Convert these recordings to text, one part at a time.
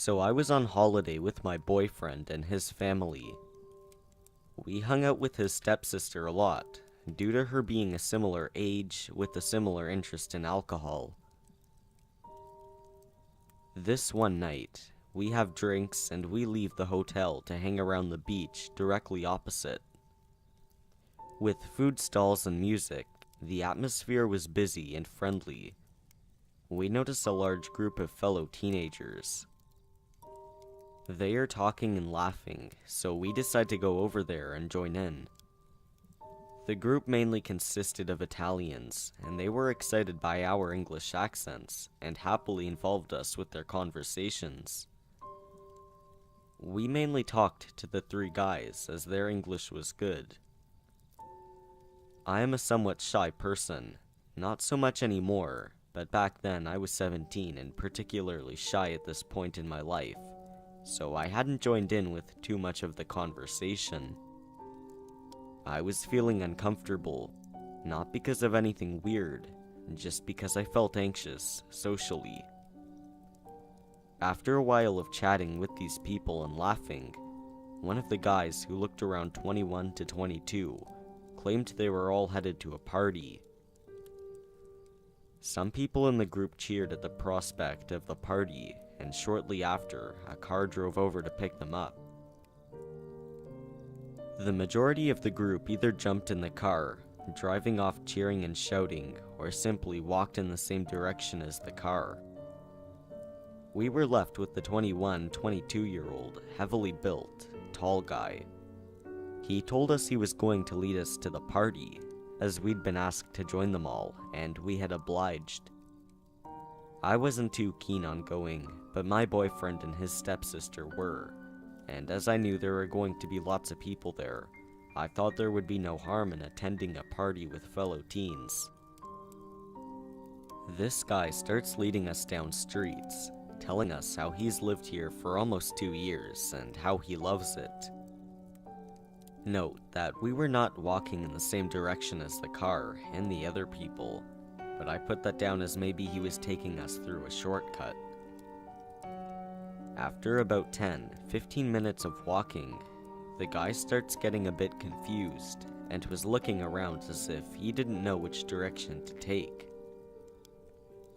So I was on holiday with my boyfriend and his family. We hung out with his stepsister a lot, due to her being a similar age with a similar interest in alcohol. This one night, we have drinks and we leave the hotel to hang around the beach directly opposite. With food stalls and music, the atmosphere was busy and friendly. We noticed a large group of fellow teenagers. They are talking and laughing, so we decide to go over there and join in. The group mainly consisted of Italians, and they were excited by our English accents and happily involved us with their conversations. We mainly talked to the three guys as their English was good. I am a somewhat shy person, not so much anymore, but back then I was 17 and particularly shy at this point in my life, so I hadn't joined in with too much of the conversation. I was feeling uncomfortable, not because of anything weird, just because I felt anxious socially. After a while of chatting with these people and laughing, one of the guys who looked around 21 to 22 claimed they were all headed to a party. Some people in the group cheered at the prospect of the party, and shortly after, a car drove over to pick them up. The majority of the group either jumped in the car, driving off cheering and shouting, or simply walked in the same direction as the car. We were left with the 22-year-old, heavily built, tall guy. He told us he was going to lead us to the party, as we'd been asked to join them all, and we had obliged. I wasn't too keen on going, but my boyfriend and his stepsister were, and as I knew there were going to be lots of people there, I thought there would be no harm in attending a party with fellow teens. This guy starts leading us down streets, telling us how he's lived here for almost 2 years and how he loves it. Note that we were not walking in the same direction as the car and the other people, but I put that down as maybe he was taking us through a shortcut. After about 10-15 minutes of walking, the guy starts getting a bit confused and was looking around as if he didn't know which direction to take.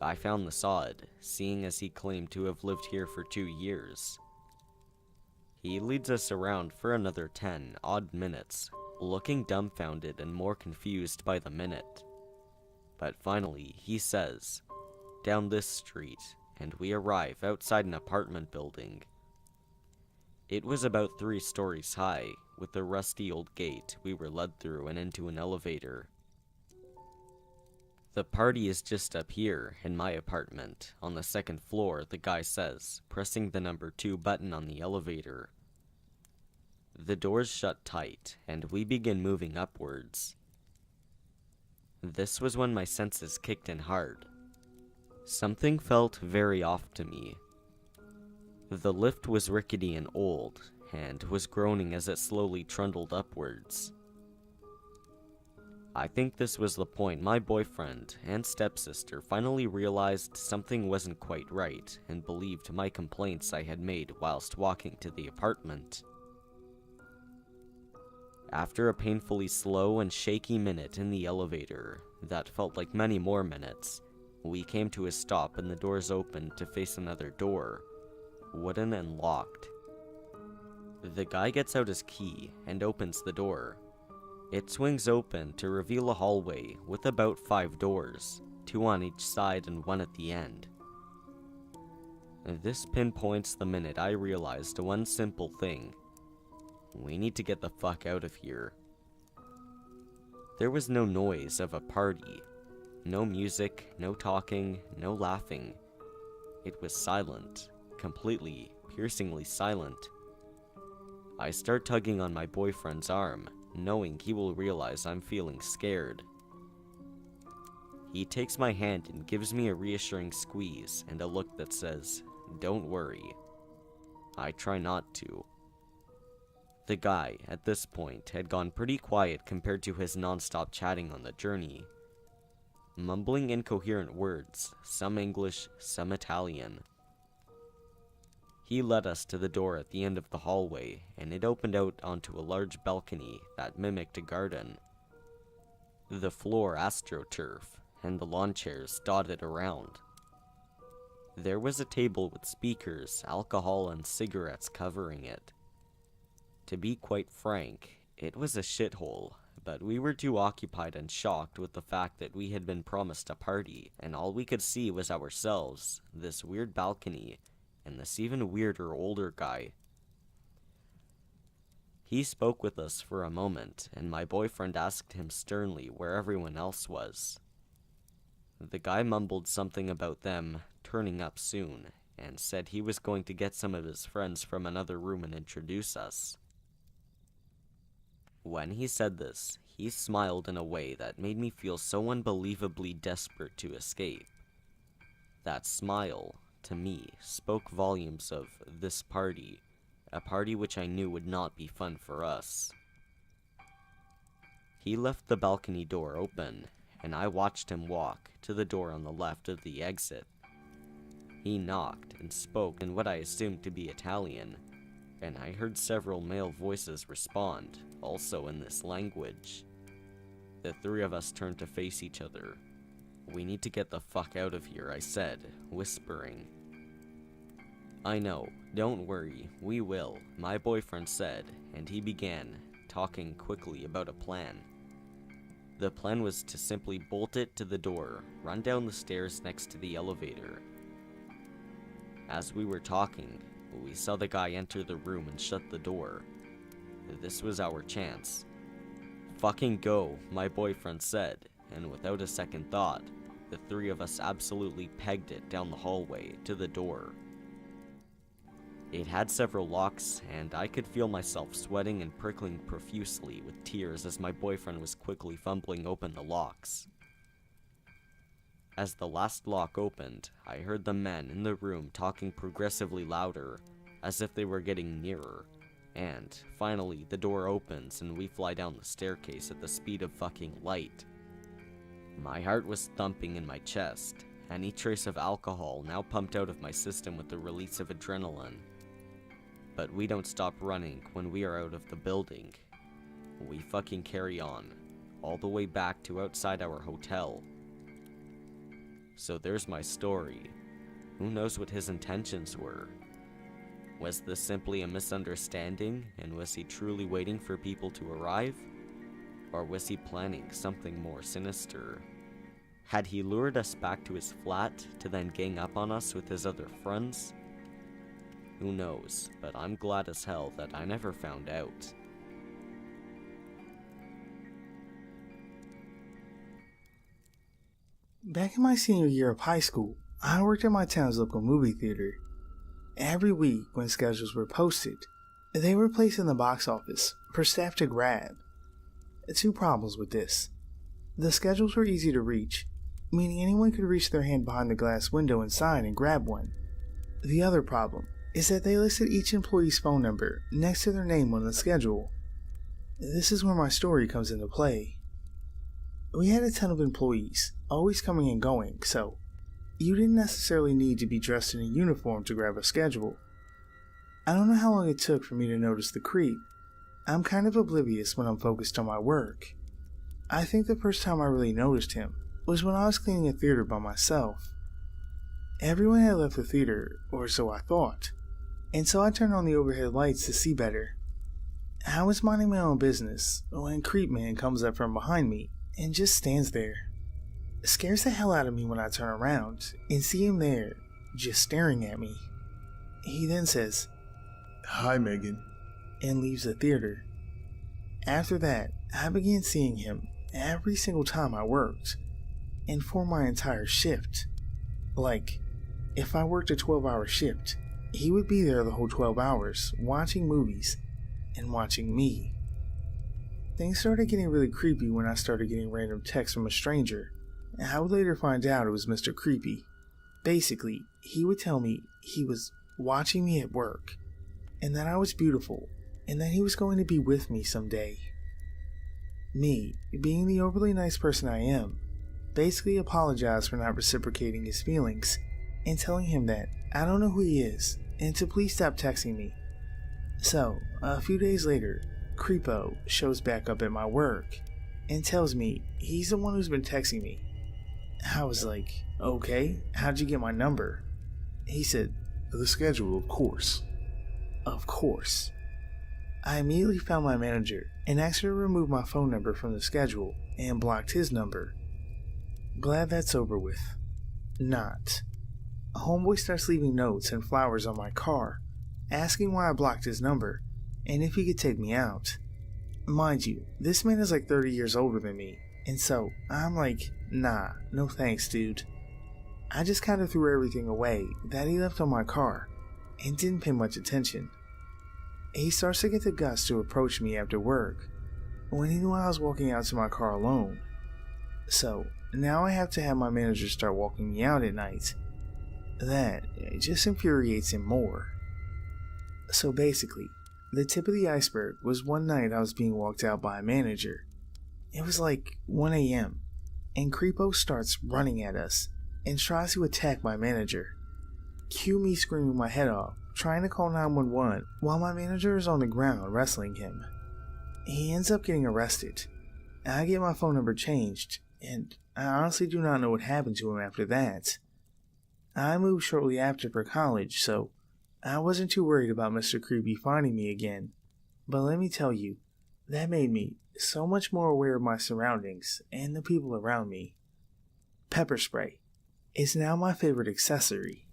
I found this odd, seeing as he claimed to have lived here for 2 years. He leads us around for another 10 odd minutes, looking dumbfounded and more confused by the minute. But finally, he says, "Down this street," and we arrive outside an apartment building. It was about 3 stories high, with a rusty old gate we were led through and into an elevator. "The party is just up here, in my apartment, on the 2nd floor," the guy says, pressing the number 2 button on the elevator. The doors shut tight, and we begin moving upwards. This was when my senses kicked in hard. Something felt very off to me. The lift was rickety and old, and was groaning as it slowly trundled upwards. I think this was the point my boyfriend and stepsister finally realized something wasn't quite right and believed my complaints I had made whilst walking to the apartment. After a painfully slow and shaky minute in the elevator that felt like many more minutes, we came to a stop and the doors opened to face another door, wooden and locked. The guy gets out his key and opens the door. It swings open to reveal a hallway with about 5 doors, 2 on each side and 1 at the end. This pinpoints the minute I realized one simple thing. We need to get the fuck out of here. There was no noise of a party. No music, no talking, no laughing. It was silent, completely, piercingly silent. I start tugging on my boyfriend's arm, knowing he will realize I'm feeling scared. He takes my hand and gives me a reassuring squeeze and a look that says, "Don't worry." I try not to. The guy, at this point, had gone pretty quiet compared to his non-stop chatting on the journey. Mumbling incoherent words, some English, some Italian. He led us to the door at the end of the hallway, and it opened out onto a large balcony that mimicked a garden. The floor astroturf, and the lawn chairs dotted around. There was a table with speakers, alcohol, and cigarettes covering it. To be quite frank, it was a shithole, but we were too occupied and shocked with the fact that we had been promised a party, and all we could see was ourselves, this weird balcony, and this even weirder older guy. He spoke with us for a moment, and my boyfriend asked him sternly where everyone else was. The guy mumbled something about them turning up soon, and said he was going to get some of his friends from another room and introduce us. When he said this, he smiled in a way that made me feel so unbelievably desperate to escape. That smile, to me, spoke volumes of this party, a party which I knew would not be fun for us. He left the balcony door open, and I watched him walk to the door on the left of the exit. He knocked and spoke in what I assumed to be Italian, and I heard several male voices respond, also in this language. The three of us turned to face each other. "We need to get the fuck out of here," I said, whispering. "I know, don't worry, we will," my boyfriend said, and he began talking quickly about a plan. The plan was to simply bolt it to the door, run down the stairs next to the elevator. As we were talking, we saw the guy enter the room and shut the door. This was our chance. "Fucking go," my boyfriend said, and without a second thought, the three of us absolutely pegged it down the hallway to the door. It had several locks, and I could feel myself sweating and prickling profusely with tears as my boyfriend was quickly fumbling open the locks. As the last lock opened, I heard the men in the room talking progressively louder, as if they were getting nearer, and finally the door opens and we fly down the staircase at the speed of fucking light. My heart was thumping in my chest, any trace of alcohol now pumped out of my system with the release of adrenaline. But we don't stop running when we are out of the building. We fucking carry on, all the way back to outside our hotel. So there's my story. Who knows what his intentions were? Was this simply a misunderstanding, and was he truly waiting for people to arrive? Or was he planning something more sinister? Had he lured us back to his flat to then gang up on us with his other friends? Who knows, but I'm glad as hell that I never found out. Back in my senior year of high school, I worked at my town's local movie theater. Every week when schedules were posted, they were placed in the box office for staff to grab. Two problems with this. The schedules were easy to reach, meaning anyone could reach their hand behind the glass window inside and grab one. The other problem is that they listed each employee's phone number next to their name on the schedule. This is where my story comes into play. We had a ton of employees, always coming and going, so you didn't necessarily need to be dressed in a uniform to grab a schedule. I don't know how long it took for me to notice the creep. I'm kind of oblivious when I'm focused on my work. I think the first time I really noticed him was when I was cleaning a theater by myself. Everyone had left the theater, or so I thought, and so I turned on the overhead lights to see better. I was minding my own business when Creep Man comes up from behind me and just stands there. It scares the hell out of me when I turn around and see him there, just staring at me. He then says, "Hi, Megan," and leaves the theater. After that, I began seeing him every single time I worked, and for my entire shift. Like, if I worked a 12-hour shift, he would be there the whole 12 hours, watching movies, and watching me. Things started getting really creepy when I started getting random texts from a stranger, and I would later find out it was Mr. Creepy. Basically, he would tell me he was watching me at work, and that I was beautiful, and that he was going to be with me someday. Me, being the overly nice person I am, basically apologized for not reciprocating his feelings, and telling him that I don't know who he is, and to please stop texting me. So, a few days later, Creepo shows back up at my work and tells me he's the one who's been texting me. I was like, okay, how'd you get my number? He said, The schedule, of course. of course. I immediately found my manager and asked her to remove my phone number from the schedule and blocked his number. Glad that's over with. Not. Homeboy starts leaving notes and flowers on my car, asking why I blocked his number and if he could take me out. Mind you, this man is like 30 years older than me, and so I'm like, nah, no thanks, dude. I just kind of threw everything away that he left on my car and didn't pay much attention. He starts to get the guts to approach me after work when he knew I was walking out to my car alone. So now I have to have my manager start walking me out at night. That just infuriates him more. So basically, the tip of the iceberg was one night I was being walked out by a manager. It was like 1 a.m. and Creepo starts running at us and tries to attack my manager. Cue me screaming my head off, trying to call 911 while my manager is on the ground wrestling him. He ends up getting arrested. I get my phone number changed, and I honestly do not know what happened to him after that. I moved shortly after for college, so I wasn't too worried about Mr. Creepy finding me again. But let me tell you, that made me so much more aware of my surroundings and the people around me. Pepper spray is now my favorite accessory.